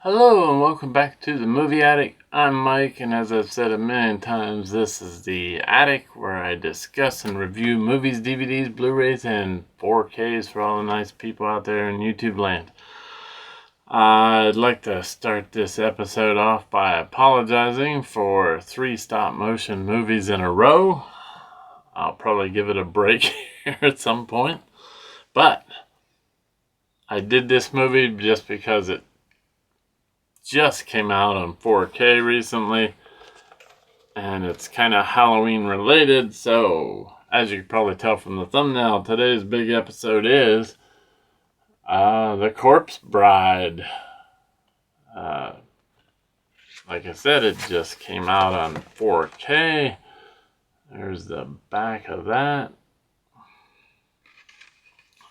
Hello and welcome back to the Movie Attic. I'm Mike, and as I've said a million times, this is the Attic where I discuss and review movies, DVDs, Blu-rays, and 4Ks for all the nice people out there in YouTube land. I'd like to start this episode off by apologizing for 3 stop-motion movies in a row. I'll probably give it a break here at some point, but I did this movie just because it just came out on 4K recently, and it's kind of Halloween related. So as you can probably tell from the thumbnail, today's big episode is The Corpse Bride. Like I said, it just came out on 4K. There's the back of that.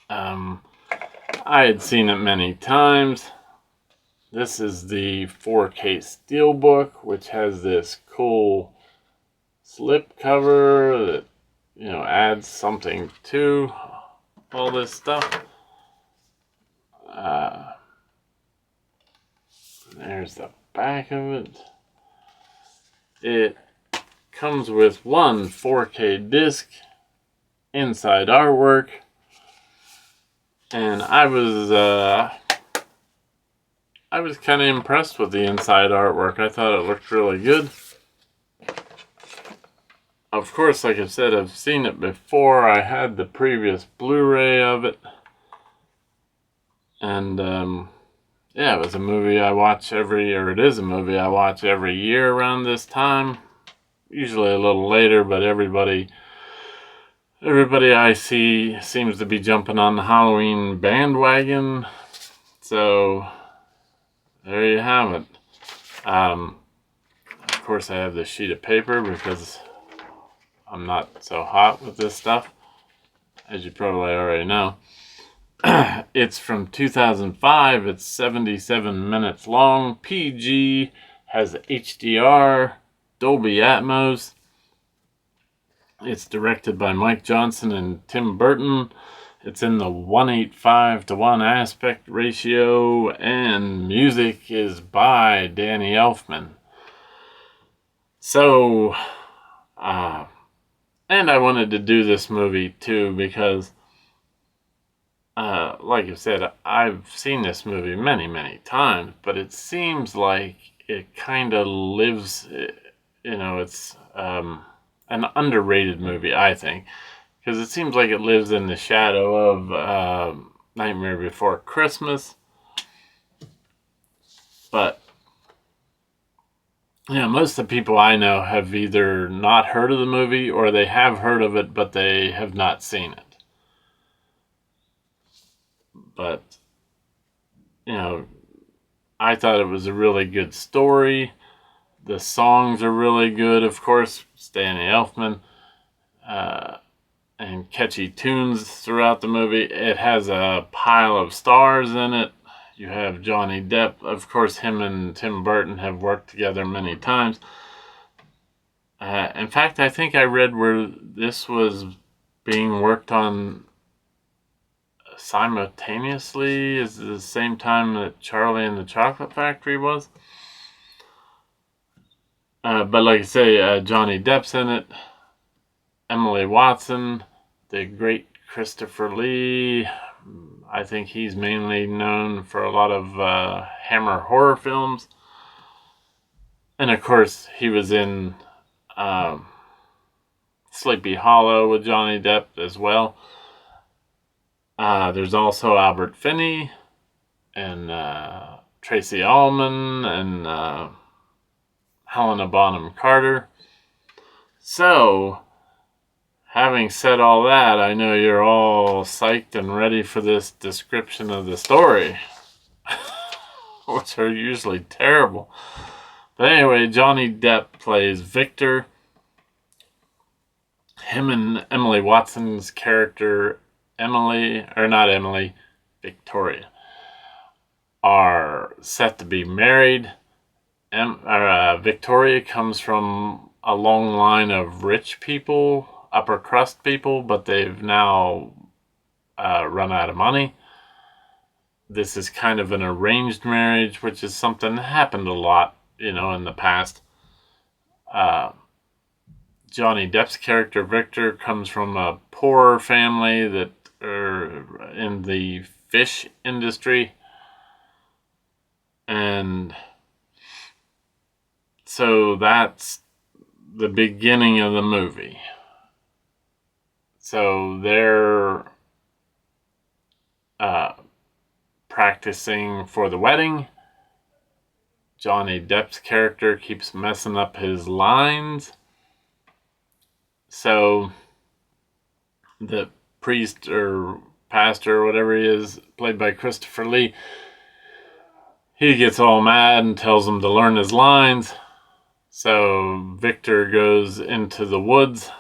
I had seen it many times. This is the 4K steelbook, which has this cool slip cover that, adds something to all this stuff. There's the back of it. It comes with one 4K disc, inside artwork, and I was kind of impressed with the inside artwork. I thought it looked really good. Of course, like I said, I've seen it before. I had the previous Blu-ray of it. And, it was a movie I watch it is a movie I watch every year around this time. Usually a little later, but everybody I see seems to be jumping on the Halloween bandwagon. So there you have it. Of course, I have this sheet of paper because I'm not so hot with this stuff, as you probably already know. It's from 2005. It's 77 minutes long. PG, has HDR, Dolby Atmos. It's directed by Mike Johnson and Tim Burton. It's in the 1:85:1 aspect ratio, and music is by Danny Elfman. So, and I wanted to do this movie too because, like I said, I've seen this movie many, many times, but it seems like it kind of lives, it's an underrated movie, I think. Because it seems like it lives in the shadow of Nightmare Before Christmas. But, most of the people I know have either not heard of the movie or they have heard of it, but they have not seen it. But, I thought it was a really good story. The songs are really good, of course. It's Danny Elfman. And catchy tunes throughout the movie. It has a pile of stars in it. You have Johnny Depp. Of course, him and Tim Burton have worked together many times. In fact, I think I read where this was being worked on simultaneously at the same time that Charlie and the Chocolate Factory was. But like I say, Johnny Depp's in it. Emily Watson, the great Christopher Lee. I think he's mainly known for a lot of Hammer horror films. And of course, he was in Sleepy Hollow with Johnny Depp as well. There's also Albert Finney and Tracy Ullman and Helena Bonham Carter. So, having said all that, I know you're all psyched and ready for this description of the story. which are usually terrible. But anyway, Johnny Depp plays Victor. Him and Emily Watson's character, Victoria, are set to be married. Victoria comes from a long line of rich people, upper crust people, but they've now run out of money. This is kind of an arranged marriage, which is something that happened a lot, in the past. Johnny Depp's character, Victor, comes from a poor family that are in the fish industry. And so that's the beginning of the movie. So they're practicing for the wedding. Johnny Depp's character keeps messing up his lines. So the priest or pastor or whatever he is, played by Christopher Lee, he gets all mad and tells him to learn his lines. So Victor goes into the woods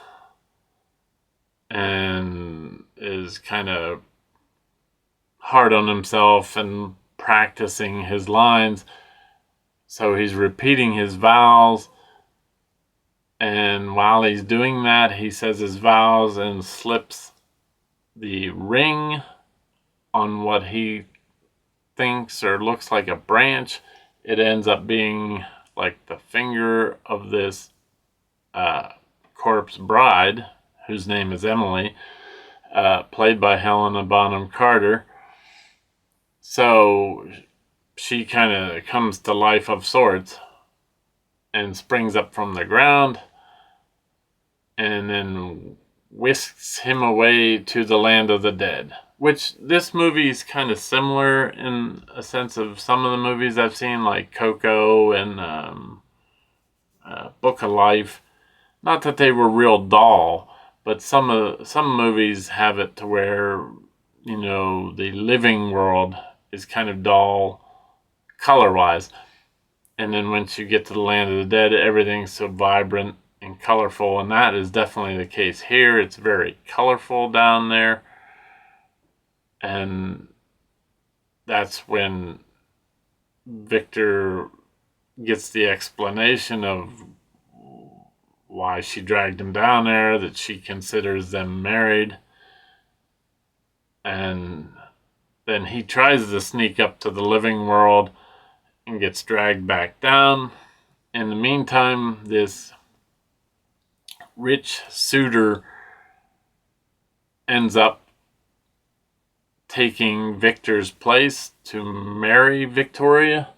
and is kind of hard on himself and practicing his lines. So he's repeating his vows. And while he's doing that, he says his vows and slips the ring on what he thinks or looks like a branch. It ends up being like the finger of this corpse bride, whose name is Emily, played by Helena Bonham Carter. So she kind of comes to life of sorts and springs up from the ground and then whisks him away to the land of the dead. Which this movie is kind of similar in a sense of some of the movies I've seen, like Coco and Book of Life. Not that they were real dull, but some movies have it to where, the living world is kind of dull color-wise. And then once you get to the land of the dead, everything's so vibrant and colorful, and that is definitely the case here. It's very colorful down there. And that's when Victor gets the explanation of why she dragged him down there, that she considers them married. And then he tries to sneak up to the living world and gets dragged back down. In the meantime, this rich suitor ends up taking Victor's place to marry Victoria.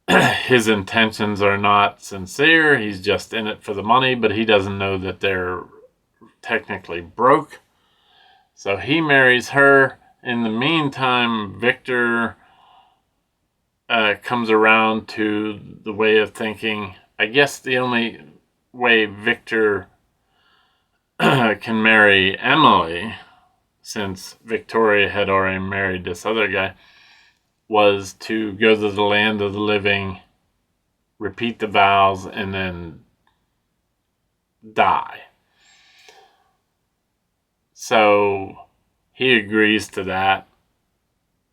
His intentions are not sincere. He's just in it for the money, but he doesn't know that they're technically broke. So he marries her. In the meantime, Victor comes around to the way of thinking. I guess the only way Victor can marry Emily, since Victoria had already married this other guy, was to go to the land of the living, repeat the vows, and then die. So he agrees to that.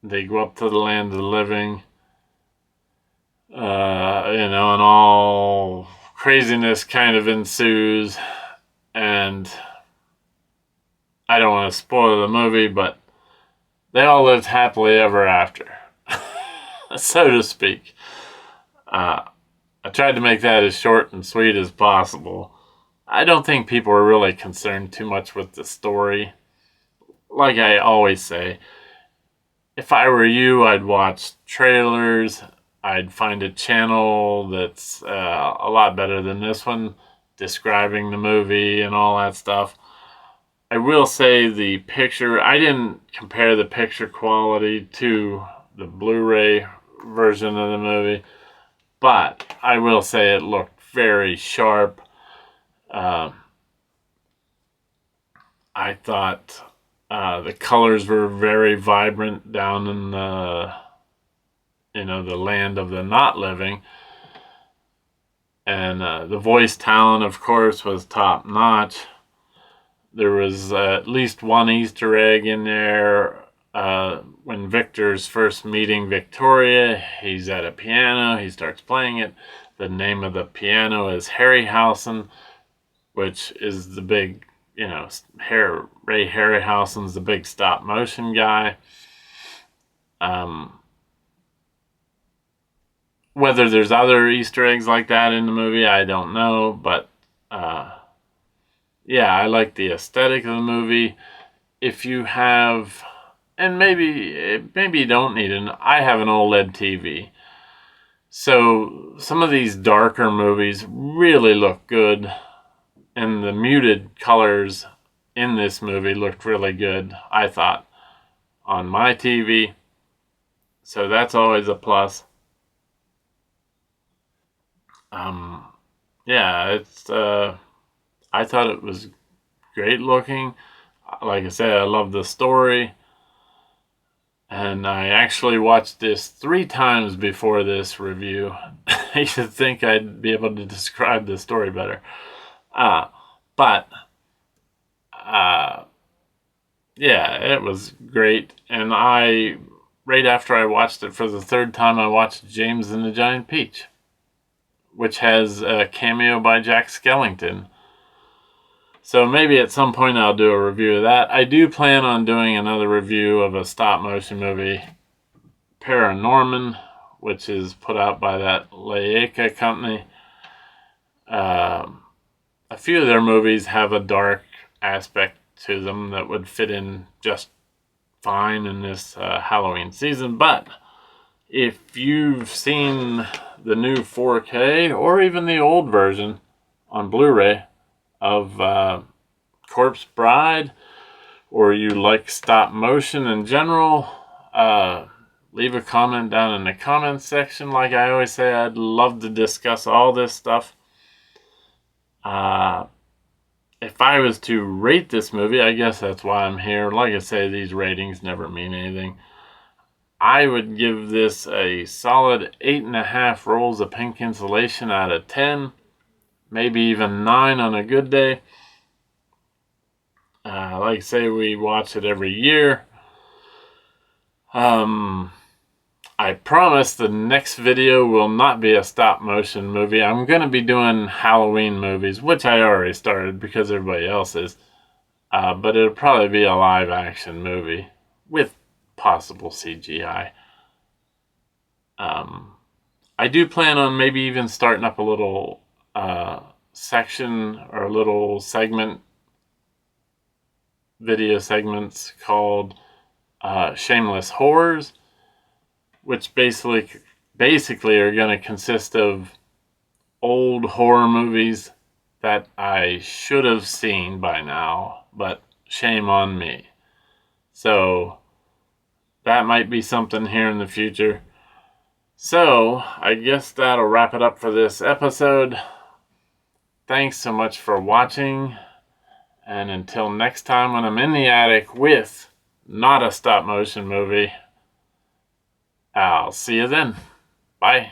They go up to the land of the living, and all craziness kind of ensues. And I don't want to spoil the movie, but they all lived happily ever after, so to speak. I tried to make that as short and sweet as possible. I don't think people are really concerned too much with the story. Like I always say, if I were you, I'd watch trailers. I'd find a channel that's a lot better than this one, describing the movie and all that stuff. I will say the picture, I didn't compare the picture quality to the Blu-ray version of the movie, but I will say it looked very sharp. I thought the colors were very vibrant down in you know, the land of the not living. And the voice talent, of course, was top notch. There was at least one Easter egg in there. When Victor's first meeting Victoria, he's at a piano, he starts playing it. The name of the piano is Harryhausen, which is the big, you know, Ray Harryhausen's the big stop motion guy. Whether there's other Easter eggs like that in the movie, I don't know, but yeah, I like the aesthetic of the movie. If you have, and maybe you don't need I have an OLED TV. So some of these darker movies really look good, and the muted colors in this movie looked really good, I thought, on my TV. So that's always a plus. Yeah, it's I thought it was great looking. Like I said, I love the story. And I actually watched this 3 times before this review. You'd think I'd be able to describe the story better. But yeah, it was great. And right after I watched it for the 3rd time, I watched James and the Giant Peach, which has a cameo by Jack Skellington. So maybe at some point I'll do a review of that. I do plan on doing another review of a stop motion movie, Paranorman, which is put out by that Laika company. A few of their movies have a dark aspect to them that would fit in just fine in this Halloween season. But if you've seen the new 4K or even the old version on Blu-ray of Corpse Bride, or you like stop motion in general, leave a comment down in the comments section. Like I always say, I'd love to discuss all this stuff. If I was to rate this movie, I guess that's why I'm here. Like I say, these ratings never mean anything. I would give this a solid 8.5 rolls of pink insulation out of 10. Maybe even 9 on a good day. Like I say, we watch it every year. I promise the next video will not be a stop motion movie. I'm going to be doing Halloween movies, which I already started because everybody else is. But it'll probably be a live action movie with possible CGI. I do plan on maybe even starting up a little section or a little segment, video segments called Shameless Horrors, which basically are going to consist of old horror movies that I should have seen by now, but shame on me. So that might be something here in the future. So I guess that'll wrap it up for this episode. Thanks so much for watching. And until next time when I'm in the attic with not a stop motion movie, I'll see you then. Bye.